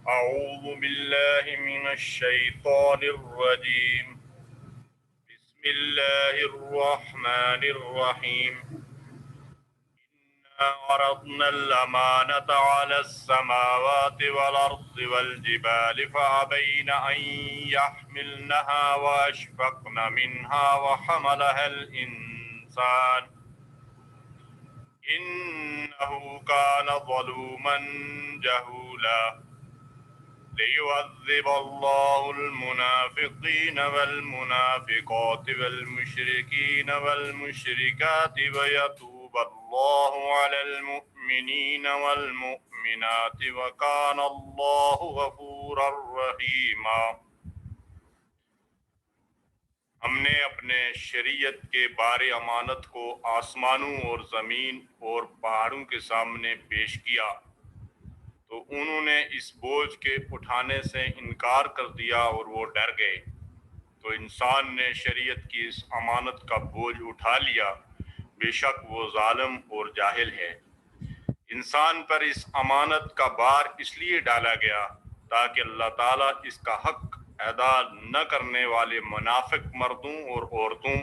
أعوذ بالله من الشيطان الرجيم. بسم الله الرحمن الرحيم. إنا عرضنا الأمانة على السماوات والأرض والجبال فأبين أن يحملنها وأشفقن منها وحملها الإنسان إنه كان ظلوما جهولا. ليعذب الله المنافقين والمنافقات والمشركين والمشركات ويتوب الله على المؤمنين والمؤمنات وكان الله غفورا رحيما. ہم نے اپنے شریعت کے بار امانت کو آسمانوں اور زمین اور پہاڑوں کے سامنے پیش کیا تو انہوں نے اس بوجھ کے اٹھانے سے انکار کر دیا اور وہ ڈر گئے. تو انسان نے شریعت کی اس امانت کا بوجھ اٹھا لیا، بے شک وہ ظالم اور جاہل ہے. انسان پر اس امانت کا بار اس لیے ڈالا گیا تاکہ اللہ تعالیٰ اس کا حق ادا نہ کرنے والے منافق مردوں اور عورتوں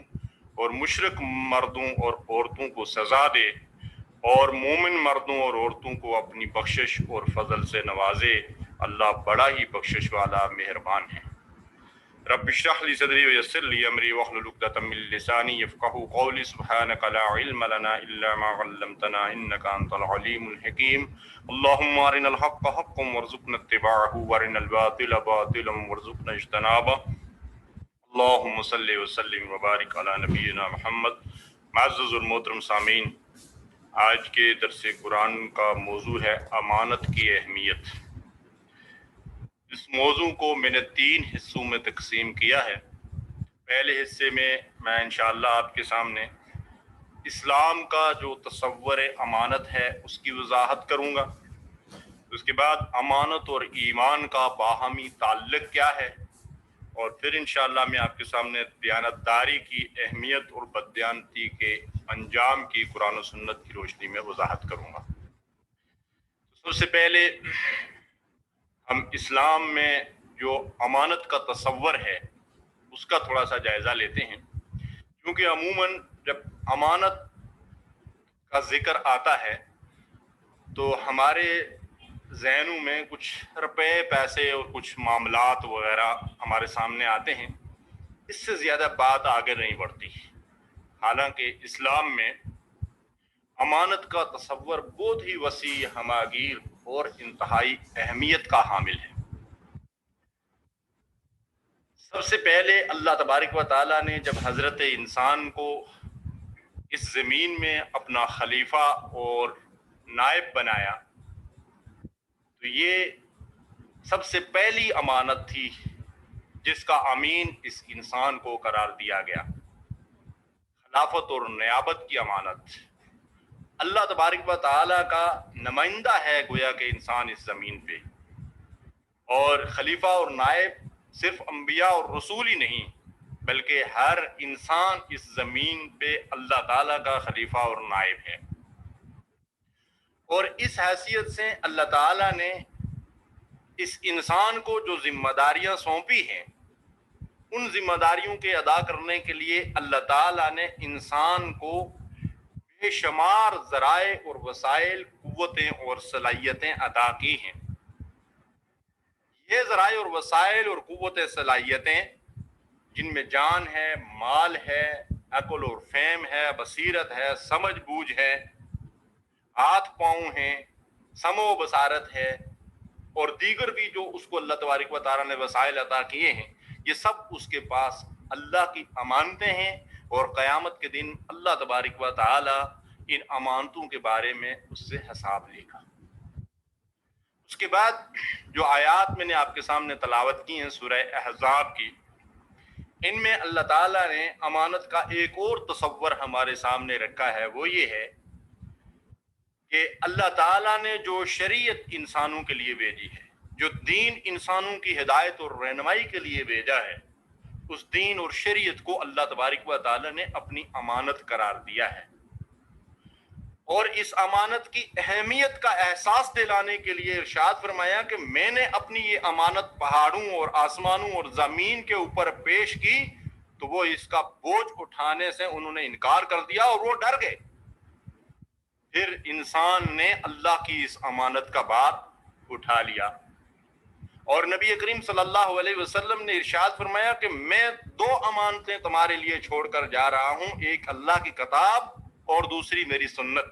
اور مشرک مردوں اور عورتوں کو سزا دے اور مومن مردوں اور عورتوں کو اپنی بخشش اور فضل سے نوازے. اللہ بڑا ہی بخشش والا مہربان ہے. رب اشرح لي صدري ويسر لي امري واحلل عقدة من لساني يفقهوا قولي. سبحانك لا علم لنا الا ما علمتنا انك انت العليم الحكيم. اللهم ارنا الحق حقا وارزقنا اتباعه وارنا الباطل باطلا وارزقنا اجتنابه. اللهم صل وسلم وبارك على نبينا محمد. معزز اور محترم سامعین، آج کے درس قرآن کا موضوع ہے امانت کی اہمیت. اس موضوع کو میں نے 3 حصوں میں تقسیم کیا ہے. پہلے حصے میں انشاءاللہ آپ کے سامنے اسلام کا جو تصور امانت ہے اس کی وضاحت کروں گا. اس کے بعد امانت اور ایمان کا باہمی تعلق کیا ہے، اور پھر انشاءاللہ میں آپ کے سامنے دیانتداری کی اہمیت اور بددیانتی کے انجام کی قرآن و سنت کی روشنی میں وضاحت کروں گا. سب سے پہلے ہم اسلام میں جو امانت کا تصور ہے اس کا تھوڑا سا جائزہ لیتے ہیں، کیونکہ عموماً جب امانت کا ذکر آتا ہے تو ہمارے ذہنوں میں کچھ روپے پیسے اور کچھ معاملات وغیرہ ہمارے سامنے آتے ہیں. اس سے زیادہ بات آگے نہیں بڑھتی. حالانکہ اسلام میں امانت کا تصور بہت ہی وسیع، ہماگیر اور انتہائی اہمیت کا حامل ہے. سب سے پہلے اللہ تبارک و تعالیٰ نے جب حضرت انسان کو اس زمین میں اپنا خلیفہ اور نائب بنایا تو یہ سب سے پہلی امانت تھی جس کا امین اس انسان کو قرار دیا گیا. خلافت اور نیابت کی امانت. اللہ تبارک و تعالیٰ کا نمائندہ ہے گویا کہ انسان اس زمین پہ، اور خلیفہ اور نائب صرف انبیاء اور رسول ہی نہیں بلکہ ہر انسان اس زمین پہ اللہ تعالیٰ کا خلیفہ اور نائب ہے. اور اس حیثیت سے اللہ تعالیٰ نے اس انسان کو جو ذمہ داریاں سونپی ہیں ان ذمہ داریوں کے ادا کرنے کے لیے اللہ تعالیٰ نے انسان کو بے شمار ذرائع اور وسائل، قوتیں اور صلاحیتیں عطا کی ہیں. یہ ذرائع اور وسائل اور قوتیں، صلاحیتیں جن میں جان ہے، مال ہے، عقل اور فہم ہے، بصیرت ہے، سمجھ بوجھ ہے، ہاتھ پاؤں ہیں، سمع و بصارت ہے، اور دیگر بھی جو اس کو اللہ تبارک و تعالیٰ نے وسائل عطا کیے ہیں، یہ سب اس کے پاس اللہ کی امانتیں ہیں. اور قیامت کے دن اللہ تبارک و تعالیٰ ان امانتوں کے بارے میں اس سے حساب لے گا. اس کے بعد جو آیات میں نے آپ کے سامنے تلاوت کی ہیں سورہ احزاب کی، ان میں اللہ تعالیٰ نے امانت کا ایک اور تصور ہمارے سامنے رکھا ہے. وہ یہ ہے کہ اللہ تعالیٰ نے جو شریعت انسانوں کے لیے بھیجی ہے، جو دین انسانوں کی ہدایت اور رہنمائی کے لیے بھیجا ہے، اس دین اور شریعت کو اللہ تبارک و تعالیٰ نے اپنی امانت قرار دیا ہے. اور اس امانت کی اہمیت کا احساس دلانے کے لیے ارشاد فرمایا کہ میں نے اپنی یہ امانت پہاڑوں اور آسمانوں اور زمین کے اوپر پیش کی تو وہ اس کا بوجھ اٹھانے سے انہوں نے انکار کر دیا اور وہ ڈر گئے. پھر انسان نے اللہ کی اس امانت کا بار اٹھا لیا اور نبی کریم صلی اللہ علیہ وسلم نے ارشاد فرمایا کہ میں 2 امانتیں تمہارے لیے چھوڑ کر جا رہا ہوں, ایک اللہ کی کتاب اور دوسری میری سنت.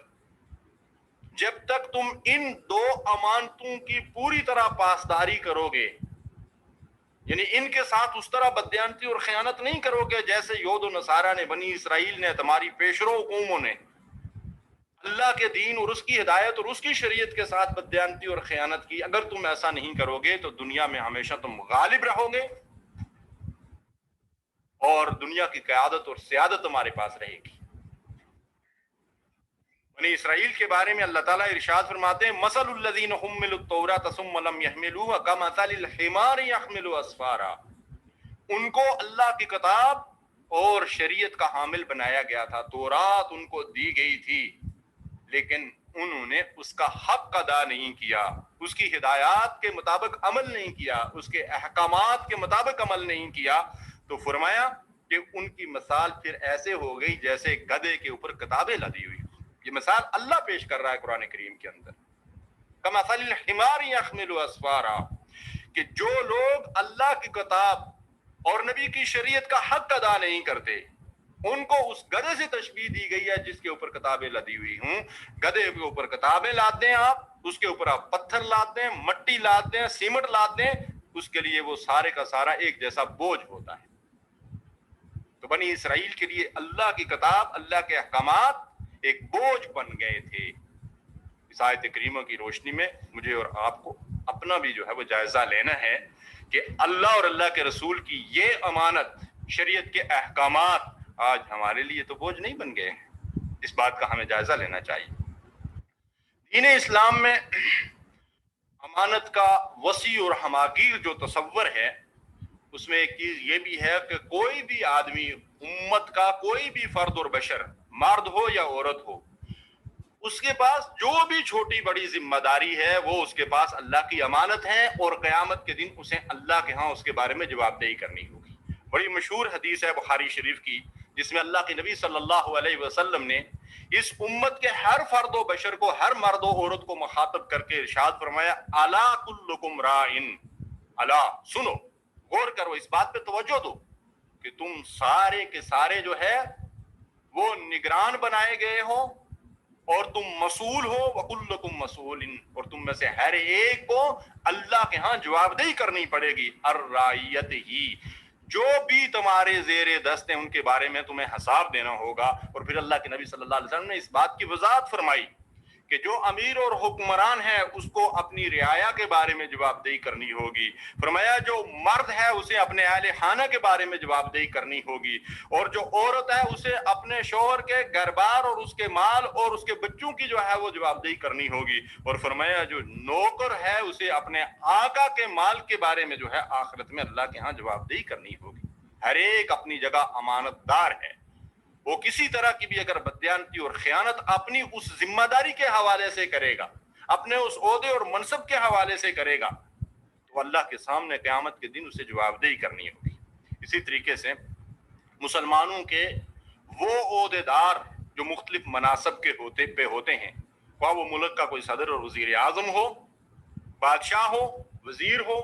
جب تک تم ان 2 امانتوں کی پوری طرح پاسداری کرو گے, یعنی ان کے ساتھ اس طرح بددیانتی اور خیانت نہیں کرو گے جیسے یہود و نصارہ نے, بنی اسرائیل نے, تمہاری پیشرو قوموں نے اللہ کے دین اور اس کی ہدایت اور اس کی شریعت کے ساتھ بددیانتی اور خیانت کی, اگر تم ایسا نہیں کرو گے تو دنیا میں ہمیشہ تم غالب رہو گے اور دنیا کی قیادت اور سیادت تمہارے پاس رہے گی. بنی اسرائیل کے بارے میں اللہ تعالیٰ ارشاد فرماتے ہیں مثل الذین حملوا التوراۃ ثم لم يحملوها كمثل الحمار يحمل اسفارا. ان کو اللہ کی کتاب اور شریعت کا حامل بنایا گیا تھا, تورات ان کو دی گئی تھی, لیکن انہوں نے اس کا حق ادا نہیں کیا, اس کی ہدایات کے مطابق عمل نہیں کیا, اس کے احکامات کے مطابق عمل نہیں کیا. تو فرمایا کہ ان کی مثال پھر ایسے ہو گئی جیسے گدھے کے اوپر کتابیں لدی ہوئی. یہ مثال اللہ پیش کر رہا ہے قرآن کریم کے اندر, کمثل الحمار یحمل اسفارا, کہ جو لوگ اللہ کی کتاب اور نبی کی شریعت کا حق ادا نہیں کرتے ان کو اس گدھے سے تشبیہ دی گئی ہے جس کے اوپر کتابیں لدی ہوئی ہوں. گدھے کے اوپر کتابیں لاتے ہیں آپ, اس کے اوپر آپ پتھر لاتے ہیں, مٹی لاتے ہیں, سیمنٹ لاتے ہیں, اس کے لیے وہ سارے کا سارا ایک جیسا بوجھ ہوتا ہے. تو بنی اسرائیل کے لیے اللہ کی کتاب, اللہ کے احکامات ایک بوجھ بن گئے تھے. اس آیت کریمہ کی روشنی میں مجھے اور آپ کو اپنا بھی جو ہے وہ جائزہ لینا ہے کہ اللہ اور اللہ کے رسول کی یہ امانت, شریعت کے احکامات آج ہمارے لیے تو بوجھ نہیں بن گئے ہیں. اس بات کا ہمیں جائزہ لینا چاہیے. دین اسلام میں امانت کا وسیع اور ہماگیر جو تصور ہے اس میں ایک چیز یہ بھی ہے کہ کوئی بھی آدمی, امت کا کوئی بھی فرد اور بشر, مرد ہو یا عورت ہو, اس کے پاس جو بھی چھوٹی بڑی ذمہ داری ہے وہ اس کے پاس اللہ کی امانت ہے اور قیامت کے دن اسے اللہ کے ہاں اس کے بارے میں جواب دہی کرنی ہوگی. بڑی مشہور حدیث ہے بخاری شریف کی جس میں اللہ کے نبی صلی اللہ علیہ وسلم نے اس امت کے ہر فرد و بشر کو, ہر مرد و عورت کو مخاطب کر کے ارشاد فرمایا الا کلکم راعن, الا سنو, غور کرو, اس بات پہ توجہ دو کہ تم سارے کے سارے جو ہے وہ نگران بنائے گئے ہو اور تم مسئول ہو, وَكُلُّكُمْ مَسْئُولٍ, اور تم میں سے ہر ایک کو اللہ کے ہاں جواب دہی کرنی پڑے گی. الرعیت ہی, جو بھی تمہارے زیر دست ہیں ان کے بارے میں تمہیں حساب دینا ہوگا. اور پھر اللہ کے نبی صلی اللہ علیہ وسلم نے اس بات کی وضاحت فرمائی کہ جو امیر اور حکمران ہے اس کو اپنی رعایا کے بارے میں جواب دہی کرنی ہوگی. فرمایا جو مرد ہے اسے اپنے اہل خانہ کے بارے میں جواب دہی کرنی ہوگی, اور جو عورت ہے اسے اپنے شوہر کے گھر بار اور اس کے مال اور اس کے بچوں کی جو ہے وہ جواب دہی کرنی ہوگی. اور فرمایا جو نوکر ہے اسے اپنے آقا کے مال کے بارے میں جو ہے آخرت میں اللہ کے ہاں جواب دہی کرنی ہوگی. ہر ایک اپنی جگہ امانت دار ہے. وہ کسی طرح کی بھی اگر بددیانتی اور خیانت اپنی اس ذمہ داری کے حوالے سے کرے گا, اپنے اس عہدے اور منصب کے حوالے سے کرے گا, تو اللہ کے سامنے قیامت کے دن اسے جواب دہی کرنی ہوگی. اسی طریقے سے مسلمانوں کے وہ عہدیدار جو مختلف مناصب کے ہوتے ہیں, خواہ وہ ملک کا کوئی صدر اور وزیر اعظم ہو, بادشاہ ہو, وزیر ہو,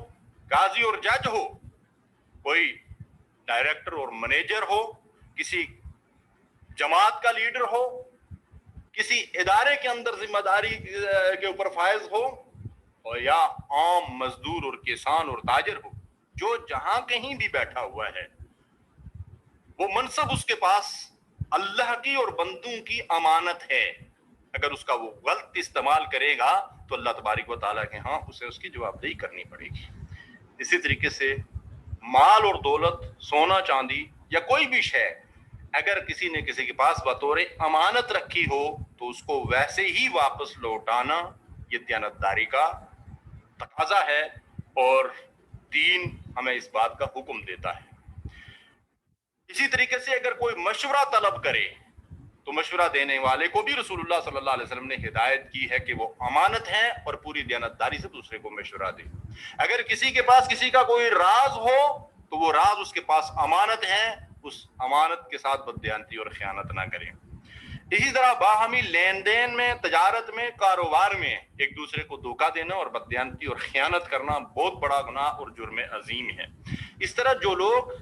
قاضی اور جج ہو, کوئی ڈائریکٹر اور منیجر ہو, کسی جماعت کا لیڈر ہو, کسی ادارے کے اندر ذمہ داری کے اوپر فائز ہو, اور یا عام مزدور اور کسان اور تاجر ہو, جو جہاں کہیں بھی بیٹھا ہوا ہے وہ منصب اس کے پاس اللہ کی اور بندوں کی امانت ہے. اگر اس کا وہ غلط استعمال کرے گا تو اللہ تبارک و تعالیٰ کے ہاں اسے اس کی جواب دہی کرنی پڑے گی. اسی طریقے سے مال اور دولت, سونا چاندی یا کوئی بھی شے اگر کسی نے کسی کے پاس بطور امانت رکھی ہو تو اس کو ویسے ہی واپس لوٹانا یہ دیانتداری کا تقاضا ہے اور دین ہمیں اس بات کا حکم دیتا ہے. اسی طریقے سے اگر کوئی مشورہ طلب کرے تو مشورہ دینے والے کو بھی رسول اللہ صلی اللہ علیہ وسلم نے ہدایت کی ہے کہ وہ امانت ہے اور پوری دیانتداری سے دوسرے کو مشورہ دے. اگر کسی کے پاس کسی کا کوئی راز ہو تو وہ راز اس کے پاس امانت ہے، اس امانت کے ساتھ بددیانتی اور خیانت نہ کریں. اسی طرح باہمی لین دین میں، تجارت میں، کاروبار میں ایک دوسرے کو دھوکہ دینا اور بددیانتی اور خیانت کرنا بہت بڑا گناہ اور جرم عظیم ہے. اس طرح جو لوگ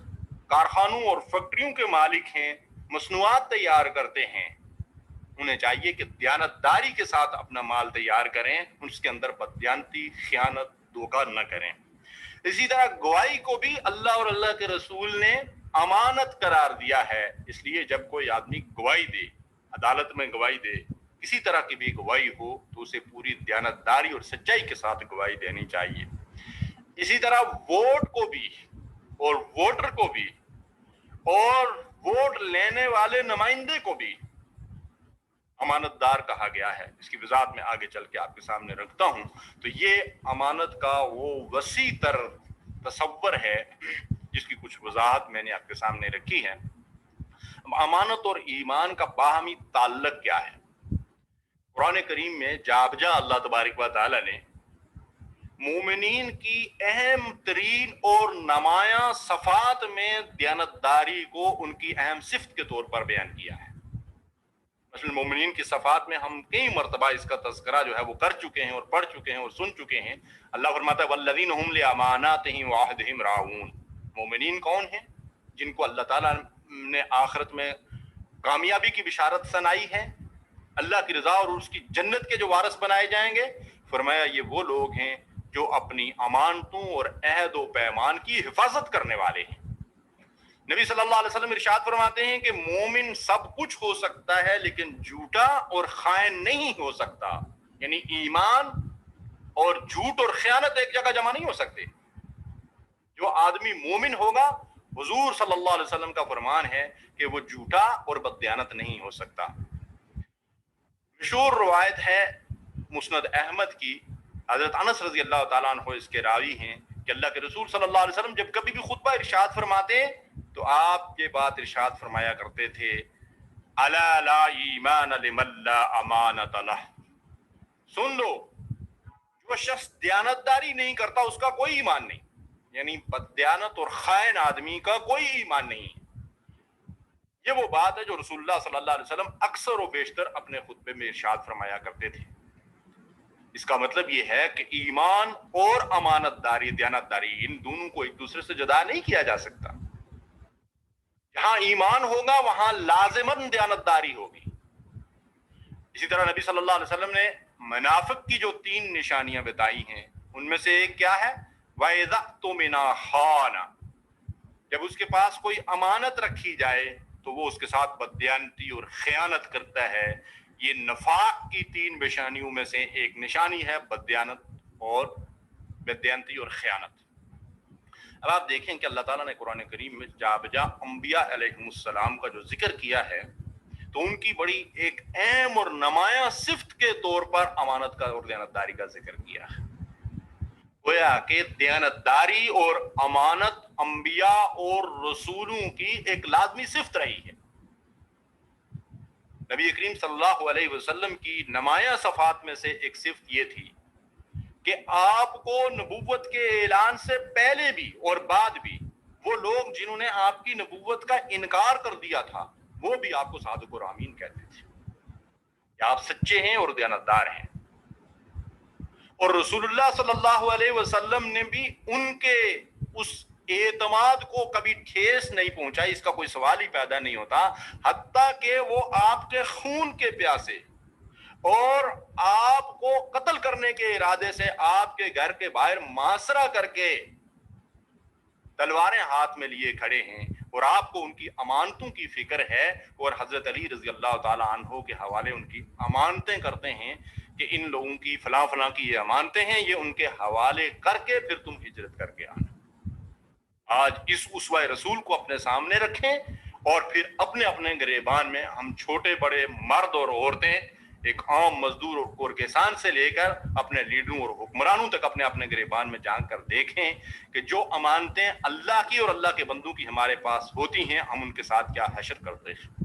کارخانوں اور فیکٹریوں کے مالک ہیں، مصنوعات تیار کرتے ہیں، انہیں چاہیے کہ دیانتداری کے ساتھ اپنا مال تیار کریں، اس کے اندر بددیانتی، خیانت، دھوکہ نہ کریں. اسی طرح گواہی کو بھی اللہ اور اللہ کے رسول نے امانت قرار دیا ہے. اس لیے جب کوئی آدمی گواہی دے، عدالت میں گواہی دے، کسی طرح کی بھی گواہی ہو، تو اسے پوری دیانتداری اور سچائی کے ساتھ گواہی دینی چاہیے. اسی طرح ووٹ کو بھی اور ووٹر کو بھی اور ووٹ لینے والے نمائندے کو بھی امانت دار کہا گیا ہے. اس کی وضاحت میں آگے چل کے آپ کے سامنے رکھتا ہوں. تو یہ امانت کا وہ وسیع تر تصور ہے جس کی کچھ وضاحت میں نے آپ کے سامنے رکھی ہے. امانت اور ایمان کا باہمی تعلق کیا ہے؟ قرآن کریم میں جا بجا اللہ تبارک و تعالی نے مومنین کی اہم ترین اور نمایاں صفات میں دیانتداری کو ان کی اہم صفت کے طور پر بیان کیا ہے. مثلا مومنین کی صفات میں ہم کئی مرتبہ اس کا تذکرہ جو ہے وہ کر چکے ہیں اور پڑھ چکے ہیں اور سن چکے ہیں. اللہ فرماتا ہے والذین هم لاماناتهم وعہدهم راعون. مومنین کون ہیں؟ جن کو اللہ تعالیٰ نے آخرت میں کامیابی کی بشارت سنائی ہے، اللہ کی رضا اور اس کی جنت کے جو وارث بنائے جائیں گے. فرمایا یہ وہ لوگ ہیں جو اپنی امانتوں اور عہد و پیمان کی حفاظت کرنے والے ہیں. نبی صلی اللہ علیہ وسلم ارشاد فرماتے ہیں کہ مومن سب کچھ ہو سکتا ہے لیکن جھوٹا اور خائن نہیں ہو سکتا. یعنی ایمان اور جھوٹ اور خیانت ایک جگہ جمع نہیں ہو سکتے. جو آدمی مومن ہوگا، حضور صلی اللہ علیہ وسلم کا فرمان ہے کہ وہ جھوٹا اور بددیانت نہیں ہو سکتا. مشہور روایت ہے مسند احمد کی، حضرت انس رضی اللہ تعالیٰ عنہ اس کے راوی ہیں کہ اللہ کے رسول صلی اللہ علیہ وسلم جب کبھی بھی خطبہ ارشاد فرماتے تو آپ یہ بات ارشاد فرمایا کرتے تھے، الا لا ایمان لمن لا امانت لہ. سن لو، جو شخص دیانتداری نہیں کرتا اس کا کوئی ایمان نہیں. یعنی بددیانت اور خائن آدمی کا کوئی ایمان نہیں. یہ وہ بات ہے جو رسول اللہ صلی اللہ علیہ وسلم اکثر و بیشتر اپنے خطبے میں ارشاد فرمایا کرتے تھے. اس کا مطلب یہ ہے کہ ایمان اور امانت داری، دیانتداری، ان دونوں کو ایک دوسرے سے جدا نہیں کیا جا سکتا. جہاں ایمان ہوگا وہاں لازماً دیانتداری ہوگی. اسی طرح نبی صلی اللہ علیہ وسلم نے منافق کی جو 3 نشانیاں بتائی ہیں ان میں سے ایک کیا ہے؟ وَإِذَا اؤْتُمِنَ خَانَ. جب اس کے پاس کوئی امانت رکھی جائے تو وہ اس کے ساتھ بددیانتی اور خیانت کرتا ہے. یہ نفاق کی 3 نشانیوں میں سے ایک نشانی ہے بددیانت اور بددیانتی اور خیانت. اب آپ دیکھیں کہ اللہ تعالیٰ نے قرآن کریم میں جا بجا انبیاء علیہم السلام کا جو ذکر کیا ہے تو ان کی بڑی ایک اہم اور نمایاں صفت کے طور پر امانت کا اور دیانتداری کا ذکر کیا ہے. گویا کہ دیانتداری اور امانت انبیاء اور رسولوں کی ایک لازمی صفت رہی ہے. نبی کریم صلی اللہ علیہ وسلم کی نمایاں صفات میں سے ایک صفت یہ تھی کہ آپ کو نبوت کے اعلان سے پہلے بھی اور بعد بھی وہ لوگ جنہوں نے آپ کی نبوت کا انکار کر دیا تھا وہ بھی آپ کو صادق اور امین کہتے تھے کہ آپ سچے ہیں اور دیانتدار ہیں. اور رسول اللہ صلی اللہ علیہ وسلم نے بھی ان کے اس اعتماد کو کبھی ٹھیس نہیں پہنچائی. اس کا کوئی سوال ہی پیدا نہیں ہوتا، حتیٰ کہ وہ آپ کے خون کے پیاسے اور آپ کو قتل کرنے کے ارادے سے آپ کے گھر کے باہر محاصرہ کر کے تلواریں ہاتھ میں لیے کھڑے ہیں اور آپ کو ان کی امانتوں کی فکر ہے اور حضرت علی رضی اللہ تعالی عنہ کے حوالے ان کی امانتیں کرتے ہیں کہ ان لوگوں کی فلاں فلاں کی یہ امانتیں ہیں، یہ ان کے حوالے کر کے پھر تم ہجرت کر کے آنا. آج اس اسوہ رسول کو اپنے سامنے رکھیں اور پھر اپنے اپنے گریبان میں ہم چھوٹے بڑے مرد اور عورتیں، ایک عام مزدور اور کسان سے لے کر اپنے لیڈروں اور حکمرانوں تک اپنے اپنے گریبان میں جھانک کر دیکھیں کہ جو امانتیں اللہ کی اور اللہ کے بندوں کی ہمارے پاس ہوتی ہیں ہم ان کے ساتھ کیا حشر کرتے ہیں.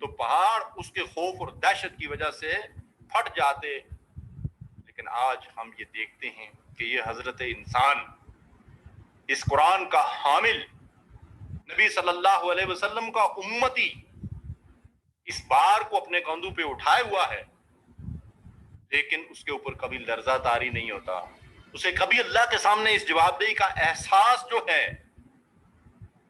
تو پہاڑ اس کے خوف اور دہشت کی وجہ سے پھٹ جاتے. لیکن آج ہم یہ دیکھتے ہیں کہ یہ حضرت انسان، اس قرآن کا حامل، نبی صلی اللہ علیہ وسلم کا امتی، اس بار کو اپنے کندھوں پہ اٹھائے ہوا ہے، لیکن اس کے اوپر کبھی لرزہ طاری نہیں ہوتا. اسے کبھی اللہ کے سامنے اس جواب دہی کا احساس جو ہے،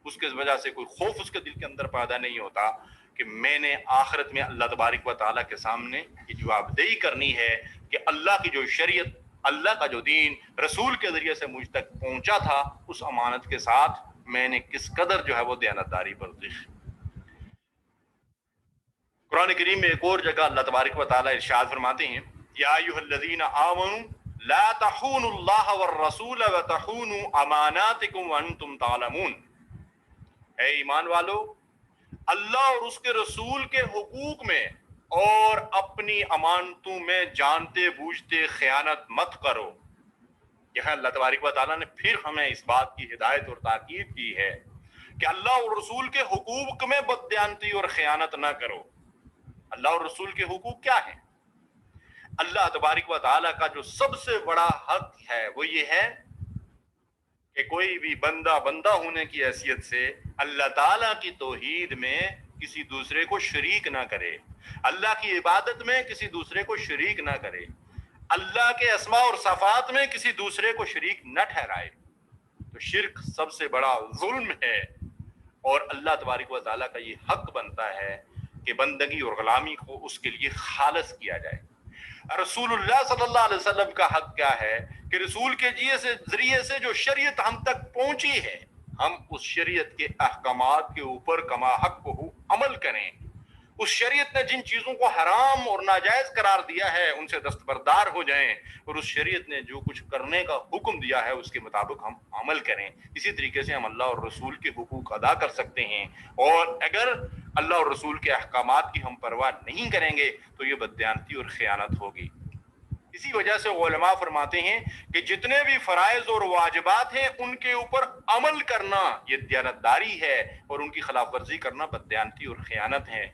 اس کے وجہ سے کوئی خوف اس کے دل کے اندر پیدا نہیں ہوتا کہ میں نے آخرت میں اللہ تبارک و تعالیٰ کے سامنے یہ جواب دہی کرنی ہے کہ اللہ کی جو شریعت، اللہ کا جو دین رسول کے ذریعے سے مجھ تک پہنچا تھا، اس امانت کے ساتھ میں نے کس قدر جو ہے وہ دیانتداری برتی. قرآن کریم میں ایک اور جگہ اللہ تبارک و تعالیٰ ارشاد فرماتے ہیں، یا ایھا الذین آمنوا لا تخونوا اللہ والرسول وتخونوا اماناتکم وانتم تعلمون. اے ایمان والو، اللہ اور اس کے رسول کے حقوق میں اور اپنی امانتوں میں جانتے بوجھتے خیانت مت کرو. یہاں اللہ تبارک و تعالیٰ نے پھر ہمیں اس بات کی ہدایت اور تاکید کی ہے کہ اللہ اور رسول کے حقوق میں بددیانتی اور خیانت نہ کرو. اللہ اور رسول کے حقوق کیا ہیں؟ اللہ تبارک و تعالیٰ کا جو سب سے بڑا حق ہے وہ یہ ہے کہ کوئی بھی بندہ ہونے کی حیثیت سے اللہ تعالیٰ کی توحید میں کسی دوسرے کو شریک نہ کرے، اللہ کی عبادت میں کسی دوسرے کو شریک نہ کرے، اللہ کے اسماء اور صفات میں کسی دوسرے کو شریک نہ ٹھہرائے. تو شرک سب سے بڑا ظلم ہے، اور اللہ تبارک و تعالیٰ کا یہ حق بنتا ہے کہ بندگی اور غلامی کو اس کے لیے خالص کیا جائے. رسول اللہ صلی اللہ علیہ وسلم کا حق کیا ہے کہ رسول کے ذریعے سے جو شریعت ہم تک پہنچی ہے، ہم اس شریعت کے احکامات کے اوپر کما حق کو عمل کریں. اس شریعت نے جن چیزوں کو حرام اور ناجائز قرار دیا ہے ان سے دستبردار ہو جائیں، اور اس شریعت نے جو کچھ کرنے کا حکم دیا ہے اس کے مطابق ہم عمل کریں. اسی طریقے سے ہم اللہ اور رسول کے حقوق ادا کر سکتے ہیں، اور اگر اللہ اور رسول کے احکامات کی ہم پرواہ نہیں کریں گے تو یہ بددیانتی اور خیانت ہوگی. اسی وجہ سے علماء فرماتے ہیں کہ جتنے بھی فرائض اور واجبات ہیں ان کے اوپر عمل کرنا یہ دیانتداری ہے، اور ان کی خلاف ورزی کرنا بددیانتی اور خیانت ہے.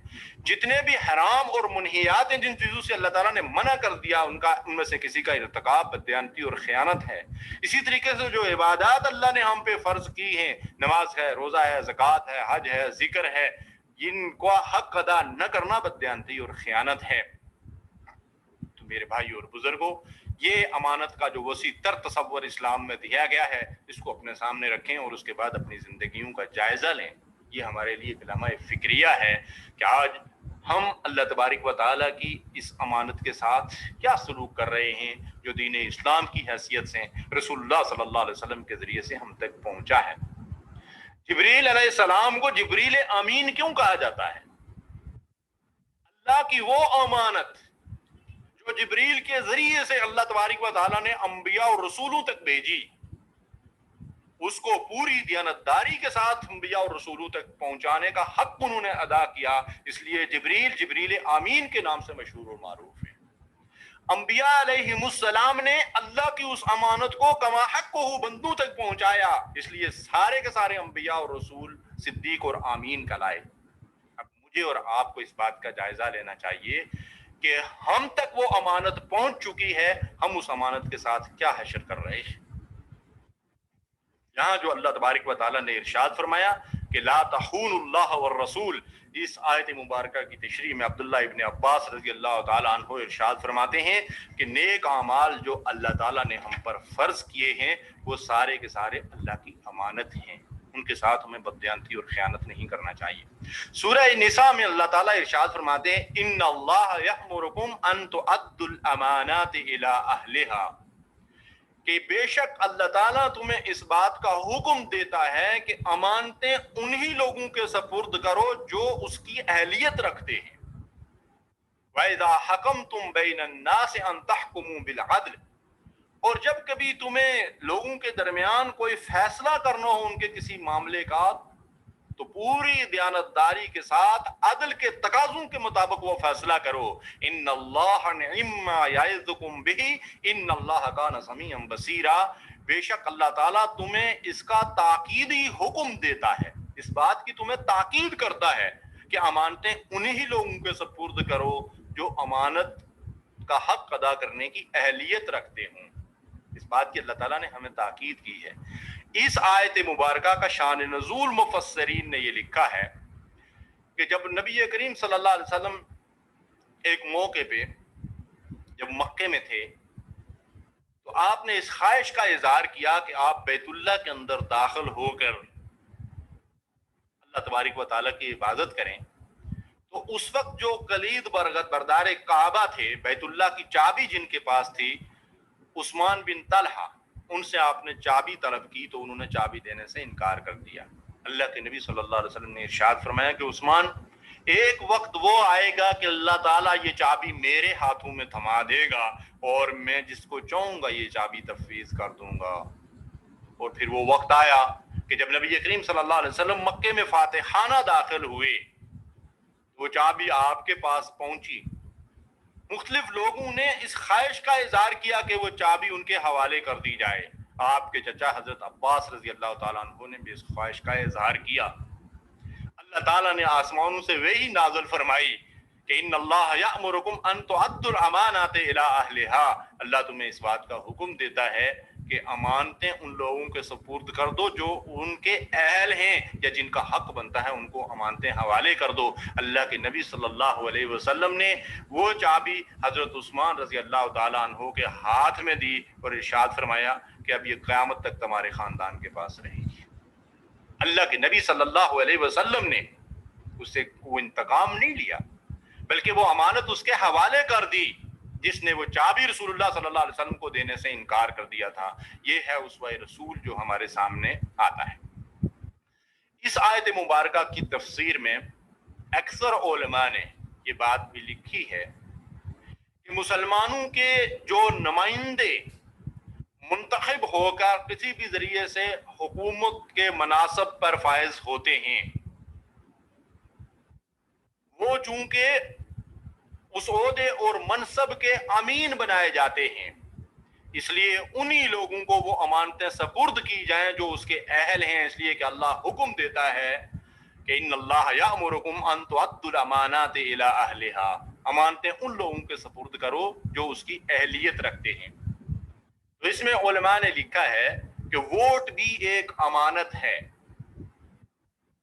جتنے بھی حرام اور منہیات ہیں، جن چیزوں سے اللہ تعالیٰ نے منع کر دیا، ان میں سے کسی کا ارتکاب بددیانتی اور خیانت ہے. اسی طریقے سے جو عبادات اللہ نے ہم پہ فرض کی ہیں، نماز ہے، روزہ ہے، زکوٰۃ ہے، حج ہے، ذکر ہے، ان کو حق ادا نہ کرنا بددیانتی اور خیانت ہے. میرے بھائی اور بزرگوں، یہ امانت کا جو وسیع تر تصور اسلام میں دیا گیا ہے، اس کو اپنے سامنے رکھیں اور اس کے بعد اپنی زندگیوں کا جائزہ لیں. یہ ہمارے لیے ایک لمحہ فکریہ ہے کہ آج ہم اللہ تبارک و تعالیٰ کی اس امانت کے ساتھ کیا سلوک کر رہے ہیں جو دین اسلام کی حیثیت سے رسول اللہ صلی اللہ علیہ وسلم کے ذریعے سے ہم تک پہنچا ہے. جبریل علیہ السلام کو جبریل امین کیوں کہا جاتا ہے؟ اللہ کی وہ امانت جو جبریل کے ذریعے سے اللہ تبارک و تعالیٰ نے انبیاء اور رسولوں تک بھیجی، اس کو پوری دیانتداری کے ساتھ انبیاء اور رسولوں تک پہنچانے کا حق انہوں نے ادا کیا. اس لیے جبریل آمین کے نام سے مشہور و معروف ہے. انبیاء علیہم السلام نے اللہ کی اس امانت کو کما حق کو بندوں تک پہنچایا، اس لیے سارے کے سارے انبیاء اور رسول صدیق اور آمین کہلائے. اب مجھے اور آپ کو اس بات کا جائزہ لینا چاہیے کہ ہم تک وہ امانت پہنچ چکی ہے، ہم اس امانت کے ساتھ کیا حشر کر رہے ہیں. یہاں جو اللہ تبارک و تعالیٰ نے ارشاد فرمایا کہ لا تخونوا اللہ والرسول، اس آیت مبارکہ کی تشریح میں عبداللہ ابن عباس رضی اللہ تعالیٰ عنہ ارشاد فرماتے ہیں کہ نیک اعمال جو اللہ تعالیٰ نے ہم پر فرض کیے ہیں وہ سارے کے سارے اللہ کی امانت ہیں، ان کے ساتھ ہمیں بددیانتی اور خیانت نہیں کرنا چاہیے. سورہ نساء میں اللہ تعالیٰ ارشاد فرماتے ہیں ان اللہ یأمرکم ان تؤدوا الامانات الی اہلہا، کہ بے شک اللہ تعالیٰ تمہیں اس بات کا حکم دیتا ہے کہ امانتیں انہی لوگوں کے سپرد کرو جو اس کی اہلیت رکھتے ہیں. وَإِذَا حَكَمْتُمْ بَيْنَ النَّاسِ أَن تَحْكُمُوا بِالْعَدْلِ، اور جب کبھی تمہیں لوگوں کے درمیان کوئی فیصلہ کرنا ہو ان کے کسی معاملے کا، تو پوری دیانتداری کے ساتھ عدل کے تقاضوں کے مطابق وہ فیصلہ کرو. ان اللہ نعم ما یعظکم بہ ان اللہ کان سمیعا بصیرا، بے شک اللہ تعالیٰ تمہیں اس کا تاکیدی حکم دیتا ہے، اس بات کی تمہیں تاکید کرتا ہے کہ امانتیں انہی لوگوں کے سپرد کرو جو امانت کا حق ادا کرنے کی اہلیت رکھتے ہوں۔ اس بات کی اللہ تعالیٰ نے ہمیں تاکید کی ہے۔ اس آیت مبارکہ کا شان نزول مفسرین نے یہ لکھا ہے کہ جب نبی کریم صلی اللہ علیہ وسلم ایک موقع پہ جب مکے میں تھے تو آپ نے اس خواہش کا اظہار کیا کہ آپ بیت اللہ کے اندر داخل ہو کر اللہ تبارک و تعالیٰ کی عبادت کریں، تو اس وقت جو کلید بردار کعبہ تھے، بیت اللہ کی چابی جن کے پاس تھی، عثمان بن طلحہ، ان سے آپ نے چابی طلب کی تو انہوں نے چابی دینے سے انکار کر دیا۔ اللہ کے نبی صلی اللہ علیہ وسلم نے ارشاد فرمایا کہ عثمان، ایک وقت وہ آئے گا کہ اللہ تعالیٰ یہ چابی میرے ہاتھوں میں تھما دے گا اور میں جس کو چاہوں گا یہ چابی تفویض کر دوں گا۔ اور پھر وہ وقت آیا کہ جب نبی کریم صلی اللہ علیہ وسلم مکے میں فاتحانہ داخل ہوئے، وہ چابی آپ کے پاس پہنچی۔ مختلف لوگوں نے اس خواہش کا اظہار کیا کہ وہ چابی ان کے حوالے کر دی جائے۔ آپ کے چچا حضرت عباس رضی اللہ تعالیٰ عنہ نے بھی اس خواہش کا اظہار کیا۔ اللہ تعالیٰ نے آسمانوں سے وحی نازل فرمائی کہ ان اللہ یأمرکم ان تؤدوا الامانات الی اہلھا، اللہ تمہیں اس بات کا حکم دیتا ہے کہ امانتیں ان لوگوں کے سپرد کر دو جو ان کے اہل ہیں یا جن کا حق بنتا ہے، ان کو امانتیں حوالے کر دو۔ اللہ کے نبی صلی اللہ علیہ وسلم نے وہ چابی حضرت عثمان رضی اللہ تعالیٰ عنہ کے ہاتھ میں دی اور ارشاد فرمایا کہ اب یہ قیامت تک تمہارے خاندان کے پاس رہے گی۔ اللہ کے نبی صلی اللہ علیہ وسلم نے اس سے وہ انتقام نہیں لیا، بلکہ وہ امانت اس کے حوالے کر دی جس نے وہ چابی رسول اللہ صلی اللہ علیہ وسلم کو دینے سے انکار کر دیا تھا۔ یہ ہے اسوہ رسول جو ہمارے سامنے آتا ہے۔ اس آیت مبارکہ کی تفسیر میں اکثر علماء نے یہ بات بھی لکھی ہے کہ مسلمانوں کے جو نمائندے منتخب ہو کر کسی بھی ذریعے سے حکومت کے مناصب پر فائز ہوتے ہیں، وہ چونکہ اس عہدے اور منصب کے امین بنائے جاتے ہیں، اس لیے انہی لوگوں کو وہ امانتیں سپرد کی جائیں جو اس کے اہل ہیں، اس لیے کہ اللہ حکم دیتا ہے کہ ان اللہ یأمرکم ان تؤدوا الامانات الی اہلھا، امانتیں ان لوگوں کے سپرد کرو جو اس کی اہلیت رکھتے ہیں۔ تو اس میں علماء نے لکھا ہے کہ ووٹ بھی ایک امانت ہے،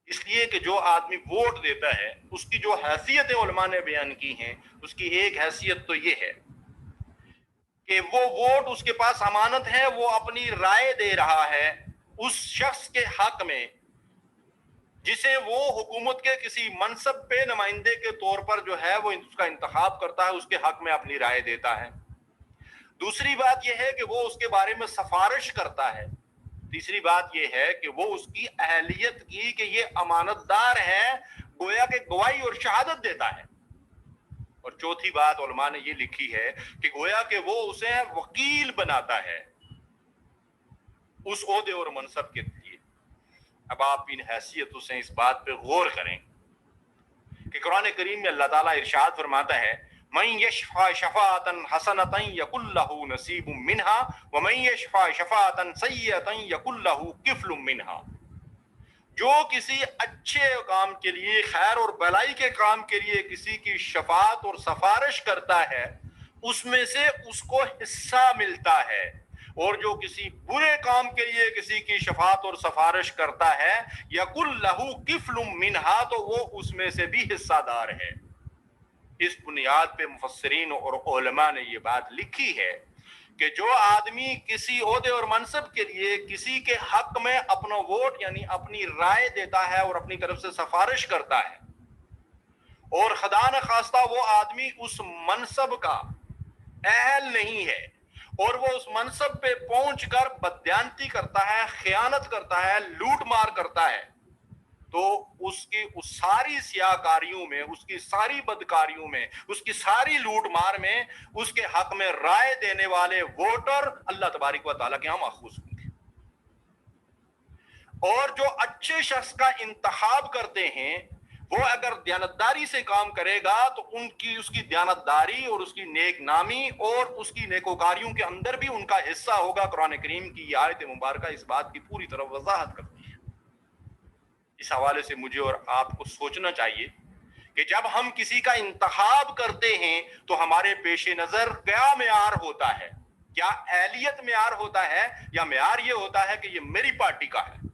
اس لیے کہ جو آدمی ووٹ دیتا ہے اس کی جو حیثیت علماء نے بیان کی ہیں، اس کی ایک حیثیت تو یہ ہے کہ وہ ووٹ اس کے پاس امانت ہے، وہ اپنی رائے دے رہا ہے اس شخص کے حق میں جسے وہ حکومت کے کسی منصب پہ نمائندے کے طور پر جو ہے وہ اس کا انتخاب کرتا ہے، اس کے حق میں اپنی رائے دیتا ہے۔ دوسری بات یہ ہے کہ وہ اس کے بارے میں سفارش کرتا ہے۔ تیسری بات یہ ہے کہ وہ اس کی اہلیت کی کہ یہ امانت دار ہے، گویا کہ گواہی اور شہادت دیتا ہے۔ اور چوتھی بات علماء نے یہ لکھی ہے کہ گویا کہ وہ اسے وکیل بناتا ہے اس عہدے اور منصب کے لیے۔ اب آپ ان حیثیتوں سے اس بات پہ غور کریں کہ قرآن کریم میں اللہ تعالیٰ ارشاد فرماتا ہے مَن یشفع شفاعۃ حسنۃ یکن لہ نصیب منہا ومن یشفع شفاعۃ سیئۃ یکن لہ کفل منہا، جو کسی اچھے کام کے لیے، خیر اور بھلائی کے کام کے لیے کسی کی شفاعت اور سفارش کرتا ہے اس میں سے اس کو حصہ ملتا ہے، اور جو کسی برے کام کے لیے کسی کی شفاعت اور سفارش کرتا ہے یقل لہو کفل منہا، تو وہ اس میں سے بھی حصہ دار ہے۔ اس بنیاد پہ مفسرین اور علماء نے یہ بات لکھی ہے کہ جو آدمی کسی عہدے اور منصب کے لیے کسی کے حق میں اپنا ووٹ یعنی اپنی رائے دیتا ہے اور اپنی طرف سے سفارش کرتا ہے، اور خدا نخواستہ وہ آدمی اس منصب کا اہل نہیں ہے اور وہ اس منصب پہ پہنچ کر بددیانتی کرتا ہے، خیانت کرتا ہے، لوٹ مار کرتا ہے، تو اس کی اس ساری سیاکاریوں میں، اس کی ساری بدکاریوں میں، اس کی ساری لوٹ مار میں اس کے حق میں رائے دینے والے ووٹر اللہ تبارک و تعالیٰ کے ہاں ماخوذ ہوں گے۔ اور جو اچھے شخص کا انتخاب کرتے ہیں وہ اگر دیانتداری سے کام کرے گا تو اس کی دیانتداری اور اس کی نیک نامی اور اس کی نیکوکاریوں کے اندر بھی ان کا حصہ ہوگا۔ قرآن کریم کی یہ آیت مبارکہ اس بات کی پوری طرح وضاحت کرتی ہے۔ اس حوالے سے مجھے اور آپ کو سوچنا چاہیے کہ جب ہم کسی کا انتخاب کرتے ہیں تو ہمارے پیش نظر کیا معیار ہوتا ہے؟ کیا اہلیت معیار ہوتا ہے، یا معیار یہ ہوتا ہے کہ یہ میری پارٹی کا ہے،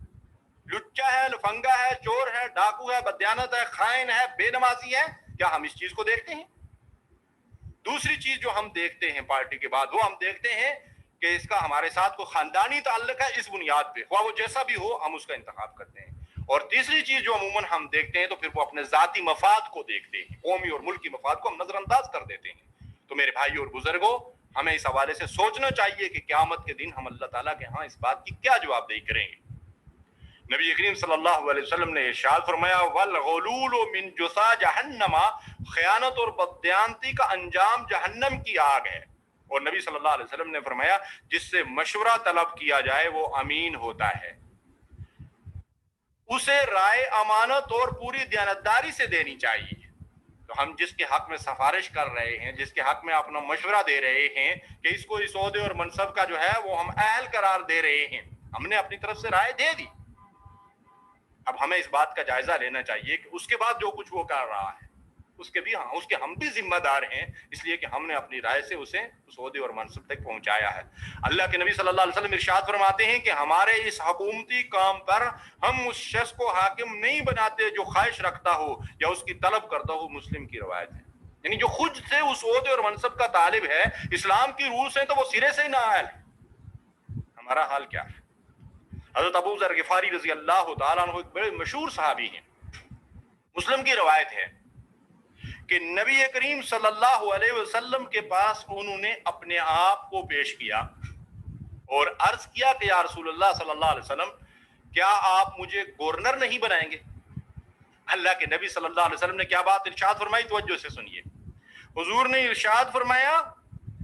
لچا ہے، لفنگا ہے، چور ہے، ڈاکو ہے، بدیانت ہے، خائن ہے، بے نمازی ہے؟ کیا ہم اس چیز کو دیکھتے ہیں؟ دوسری چیز جو ہم دیکھتے ہیں پارٹی کے بعد، وہ ہم دیکھتے ہیں کہ اس کا ہمارے ساتھ کوئی خاندانی تعلق ہے، اس بنیاد پہ خواہ وہ جیسا بھی ہو ہم اس کا انتخاب کرتے ہیں۔ اور تیسری چیز جو عموماً ہم دیکھتے ہیں تو پھر وہ اپنے ذاتی مفاد کو دیکھتے ہیں، قومی اور ملکی مفاد کو ہم نظر انداز کر دیتے ہیں۔ تو میرے بھائی اور بزرگوں، ہمیں اس حوالے سے سوچنا چاہیے کہ قیامت کے دن ہم اللہ تعالیٰ کے ہاں اس بات کی کیا جواب دہی کریں گے۔ نبی کریم صلی اللہ علیہ وسلم نے ارشاد فرمایا والغلول من جثا جہنم، خیانت اور بددیانتی کا انجام جہنم کی آگ ہے۔ اور نبی صلی اللہ علیہ وسلم نے فرمایا جس سے مشورہ طلب کیا جائے وہ امین ہوتا ہے، اسے رائے امانت اور پوری دیانتداری سے دینی چاہیے۔ تو ہم جس کے حق میں سفارش کر رہے ہیں، جس کے حق میں اپنا مشورہ دے رہے ہیں کہ اس کو اس عہدے اور منصب کا جو ہے وہ ہم اہل قرار دے رہے ہیں، ہم نے اپنی طرف سے رائے دے دی۔ اب ہمیں اس بات کا جائزہ لینا چاہیے کہ اس کے بعد جو کچھ وہ کر رہا ہے اس کے ہم بھی ذمہ دار ہیں، اس لیے کہ ہم نے اپنی رائے سے اسے اس عہدے اور منصب تک پہنچایا ہے۔ اللہ کے نبی صلی اللہ علیہ وسلم ارشاد فرماتے ہیں کہ ہمارے اس حکومتی کام پر ہم اس شخص کو حاکم نہیں بناتے جو خواہش رکھتا ہو یا اس کی طلب کرتا ہو۔ مسلم کی روایت ہے، یعنی جو خود سے اس عہدے اور منصب کا طالب ہے، اسلام کی رول سے تو وہ سرے سے نااہل ہے۔ ہمارا حال کیا ہے؟ حضرت ابو ذر غفاری رضی اللہ تعالیٰ عنہ ایک بڑے مشہور صحابی ہیں، مسلم کی روایت ہے کہ نبی کریم صلی اللہ علیہ وسلم کے پاس انہوں نے اپنے آپ کو پیش کیا اور عرض کیا کہ یا رسول اللہ صلی اللہ علیہ وسلم، کیا آپ مجھے گورنر نہیں بنائیں گے؟ اللہ کے نبی صلی اللہ علیہ وسلم نے کیا بات ارشاد فرمائی، توجہ سے سنیے۔ حضور نے ارشاد فرمایا،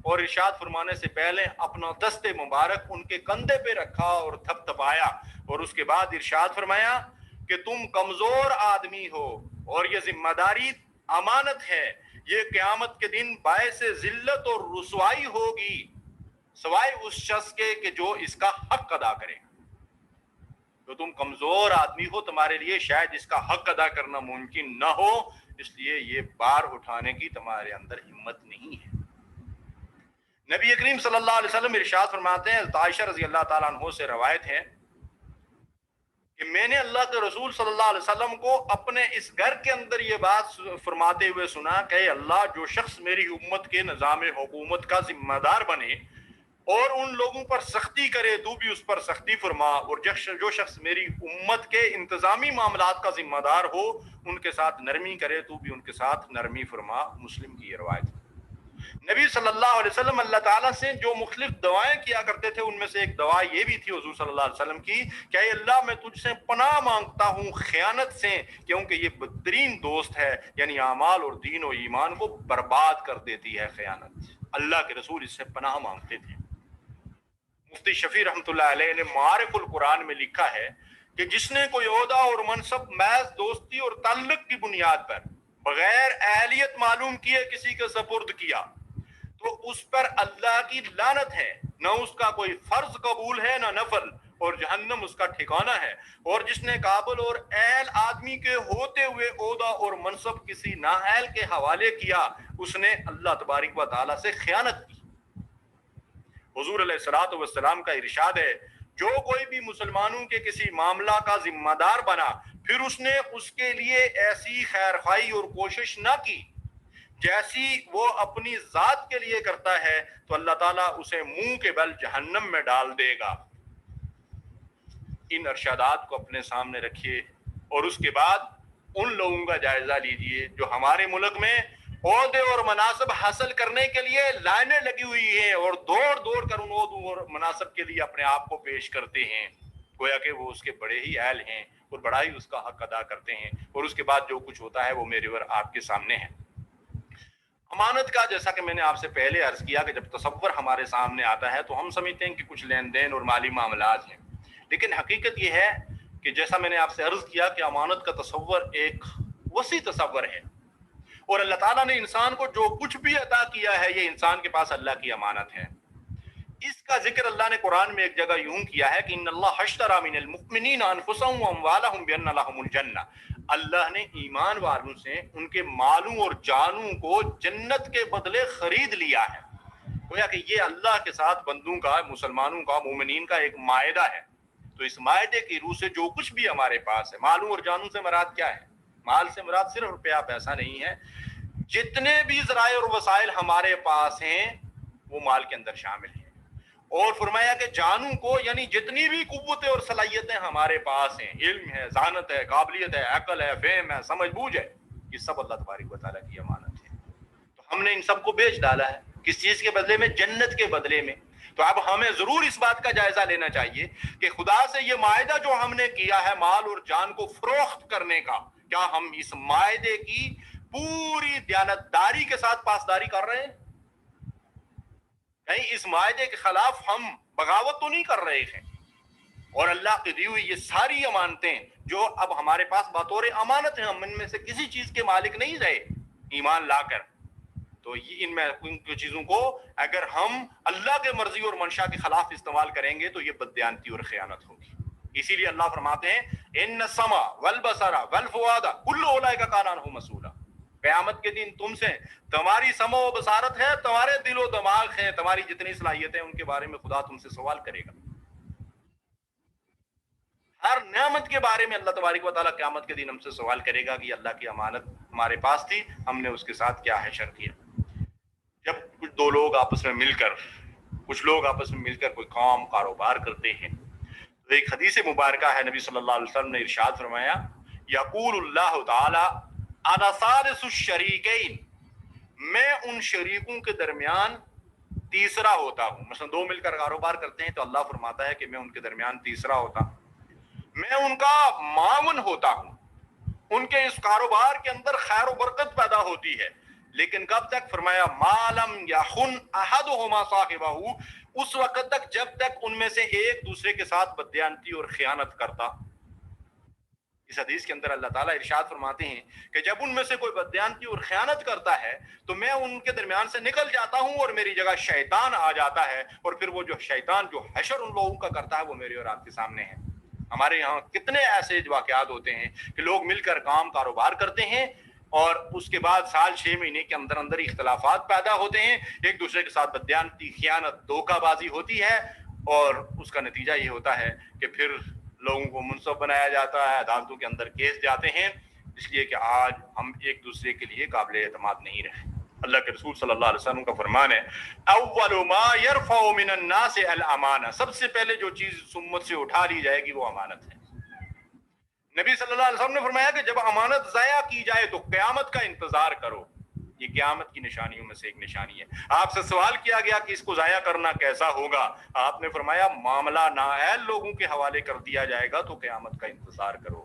اور ارشاد فرمانے سے پہلے اپنا دست مبارک ان کے کندھے پہ رکھا اور تھپ تھپایا، اور اس کے بعد ارشاد فرمایا کہ تم کمزور آدمی ہو اور یہ ذمہ داری امانت ہے، یہ قیامت کے دن باعث ذلت اور رسوائی ہوگی سوائے اس شخص کے کہ جو اس کا حق ادا کرے۔ تو تم کمزور آدمی ہو، تمہارے لیے شاید اس کا حق ادا کرنا ممکن نہ ہو، اس لیے یہ بار اٹھانے کی تمہارے اندر ہمت نہیں ہے۔ نبی کریم صلی اللہ علیہ وسلم ارشاد فرماتے ہیں، عائشہ رضی اللہ تعالیٰ عنہ سے روایت ہے کہ میں نے اللہ کے رسول صلی اللہ علیہ وسلم کو اپنے اس گھر کے اندر یہ بات فرماتے ہوئے سنا کہ اے اللہ، جو شخص میری امت کے نظام حکومت کا ذمہ دار بنے اور ان لوگوں پر سختی کرے تو بھی اس پر سختی فرما، اور جو شخص میری امت کے انتظامی معاملات کا ذمہ دار ہو ان کے ساتھ نرمی کرے تو بھی ان کے ساتھ نرمی فرما۔ مسلم کی یہ روایت۔ نبی صلی اللہ علیہ وسلم اللہ تعالیٰ سے جو مختلف دعائیں کیا کرتے تھے، ان میں سے ایک دعا یہ بھی تھی حضور صلی اللہ علیہ وسلم کی کہ اے اللہ، میں تجھ سے پناہ مانگتا ہوں خیانت سے، کیونکہ یہ بدترین دوست ہے، یعنی اعمال اور دین و ایمان کو برباد کر دیتی ہے خیانت۔ اللہ کے رسول اس سے پناہ مانگتے تھے۔ مفتی شفیع رحمۃ اللہ علیہ نے معارف القرآن میں لکھا ہے کہ جس نے کوئی عہدہ اور منصب محض دوستی اور تعلق کی بنیاد پر بغیر اہلیت معلوم کیے کسی کے سپرد کیا تو اس پر اللہ کی لعنت ہے، نہ اس کا کوئی فرض قبول ہے نہ نفل، اور جہنم اس کا ٹھکانہ ہے۔ اور جس نے قابل اور اہل آدمی کے ہوتے ہوئے عہدہ اور منصب کسی نااہل کے حوالے کیا، اس نے اللہ تبارک و تعالیٰ سے خیانت کی۔ حضور علیہ الصلوۃ والسلام کا ارشاد ہے، جو کوئی بھی مسلمانوں کے کسی معاملہ کا ذمہ دار بنا پھر اس نے اس کے لیے ایسی خیر خواہی اور کوشش نہ کی جیسی وہ اپنی ذات کے لیے کرتا ہے، تو اللہ تعالیٰ اسے منہ کے بل جہنم میں ڈال دے گا۔ ان ارشادات کو اپنے سامنے رکھیے اور اس کے بعد ان لوگوں کا جائزہ لیجئے جو ہمارے ملک میں عہدے اور مناصب حاصل کرنے کے لیے لائنیں لگی ہوئی ہیں اور دوڑ دوڑ کر ان عہدوں اور مناصب کے لیے اپنے آپ کو پیش کرتے ہیں، گویا کہ وہ اس کے بڑے ہی اہل ہیں اور بڑا ہی اس کا حق ادا کرتے ہیں، اور اس کے بعد جو کچھ ہوتا ہے وہ میرے اور آپ کے سامنے ہے۔ امانت کا، جیسا کہ میں نے آپ سے پہلے عرض کیا کہ جب تصور ہمارے سامنے آتا ہے تو ہم سمجھتے ہیں کہ کچھ لین دین اور مالی معاملات ہیں، لیکن حقیقت یہ ہے کہ جیسا میں نے آپ سے عرض کیا کہ امانت کا تصور ایک وسیع تصور ہے، اور اللہ تعالیٰ نے انسان کو جو کچھ بھی عطا کیا ہے یہ انسان کے پاس اللہ کی امانت ہے۔ اس کا ذکر اللہ نے قرآن میں ایک جگہ یوں کیا ہے کہ ان اللہ اشتری من المؤمنین انفسهم واموالهم بان لهم الجنہ، اللہ نے ایمان والوں سے ان کے مالوں اور جانوں کو جنت کے بدلے خرید لیا ہے. گویا کہ یہ اللہ کے ساتھ بندوں کا، مسلمانوں کا، مومنین کا ایک معاہدہ ہے. تو اس معاہدے کی روح سے جو کچھ بھی ہمارے پاس ہے، مالوں اور جانوں سے مراد کیا ہے؟ مال سے مراد صرف روپیہ پیسہ نہیں ہے. جتنے بھی ذرائع اور وسائل ہمارے پاس ہیں وہ مال کے اندر شامل ہیں. اور فرمایا کہ جانوں کو، یعنی جتنی بھی قوتیں اور صلاحیتیں ہمارے پاس ہیں، علم ہے، ذہانت ہے، قابلیت ہے، عقل ہے، فہم ہے، سمجھ بوجھ ہے، یہ سب اللہ تبارک و تعالیٰ کی امانت ہے. تو ہم نے ان سب کو بیچ ڈالا ہے. کس چیز کے بدلے میں؟ جنت کے بدلے میں. تو اب ہمیں ضرور اس بات کا جائزہ لینا چاہیے کہ خدا سے یہ معاہدہ جو ہم نے کیا ہے مال اور جان کو فروخت کرنے کا، کیا ہم اس معاہدے کی پوری دیانتداری کے ساتھ پاسداری کر رہے ہیں؟ کہیں اس معاہدے کے خلاف ہم بغاوت تو نہیں کر رہے ہیں؟ اور اللہ کی دی ہوئی یہ ساری امانتیں جو اب ہمارے پاس بطور امانت ہیں، ہم ان میں سے کسی چیز کے مالک نہیں رہے ایمان لا کر. تو ان میں ان چیزوں کو اگر ہم اللہ کے مرضی اور منشا کے خلاف استعمال کریں گے تو یہ بددیانتی اور خیانت ہوگی. اسی لیے اللہ فرماتے ہیں ان السمع والبصر والفؤاد کل اولئک کان عنہ مسئولا. قیامت کے دن تم سے تمہاری سمع و بصارت ہے، تمہارے دل و دماغ ہے، تمہاری جتنی صلاحیتیں ہیں ان کے بارے میں خدا تم سے سوال کرے گا. ہر نعمت کے بارے میں اللہ تبارک و تعالیٰ قیامت کے دن ہم سے سوال کرے گا کہ اللہ کی امانت ہمارے پاس تھی، ہم نے اس کے ساتھ کیا حشر کیا. جب کچھ دو لوگ آپس میں مل کر، کچھ لوگ آپس میں مل کر کوئی کام کاروبار کرتے ہیں تو ایک حدیث مبارکہ ہے، نبی صلی اللہ علیہ وسلم نے ارشاد فرمایا یقول اللہ تعالی انا ثالث الشریکین، میں ان شریکوں کے درمیان تیسرا ہوتا ہوں. مثلا دو مل کر کاروبار کرتے ہیں تو اللہ فرماتا ہے کہ میں ان کے درمیان تیسرا ہوتا ہوں، میں ان کا معاون ہوتا ہوں. ان کے اس کاروبار کے اندر خیر و برکت پیدا ہوتی ہے، لیکن کب تک؟ فرمایا ما لم یخن احدہما صاحبہ، اس وقت تک جب تک ان میں سے ایک دوسرے کے ساتھ بددیانتی اور خیانت کرتا. اس حدیث کے اندر اللہ تعالیٰ ارشاد فرماتے ہیں کہ جب ان میں سے کوئی بددیانتی اور خیانت کرتا ہے تو میں ان کے درمیان سے نکل جاتا ہوں اور میری جگہ شیطان آ جاتا ہے، اور پھر وہ جو شیطان جو حشر ان لوگوں کا کرتا ہے وہ میرے اور آپ کے سامنے ہے. ہمارے یہاں کتنے ایسے واقعات ہوتے ہیں کہ لوگ مل کر کام کاروبار کرتے ہیں اور اس کے بعد سال 6 مہینے کے اندر اندر اختلافات پیدا ہوتے ہیں، ایک دوسرے کے ساتھ بددیانتی، خیانت، دھوکہ بازی ہوتی ہے، اور اس کا نتیجہ یہ ہوتا ہے کہ پھر لوگوں کو منصف بنایا جاتا ہے، عدالتوں کے اندر کیس جاتے ہیں، اس لیے کہ آج ہم ایک دوسرے کے لیے قابل اعتماد نہیں رہے. اللہ کے رسول صلی اللہ علیہ وسلم کا فرمان ہے اول ما يرفع من الناس الامانہ، سب سے پہلے جو چیز امت سے اٹھا لی جائے گی وہ امانت ہے. نبی صلی اللہ علیہ وسلم نے فرمایا کہ جب امانت ضائع کی جائے تو قیامت کا انتظار کرو. یہ قیامت کی نشانیوں میں سے ایک نشانی ہے. آپ سے سوال کیا گیا کہ اس کو ضائع کرنا کیسا ہوگا؟ آپ نے فرمایا معاملہ نااہل لوگوں کے حوالے کر دیا جائے گا تو قیامت کا انتظار کرو.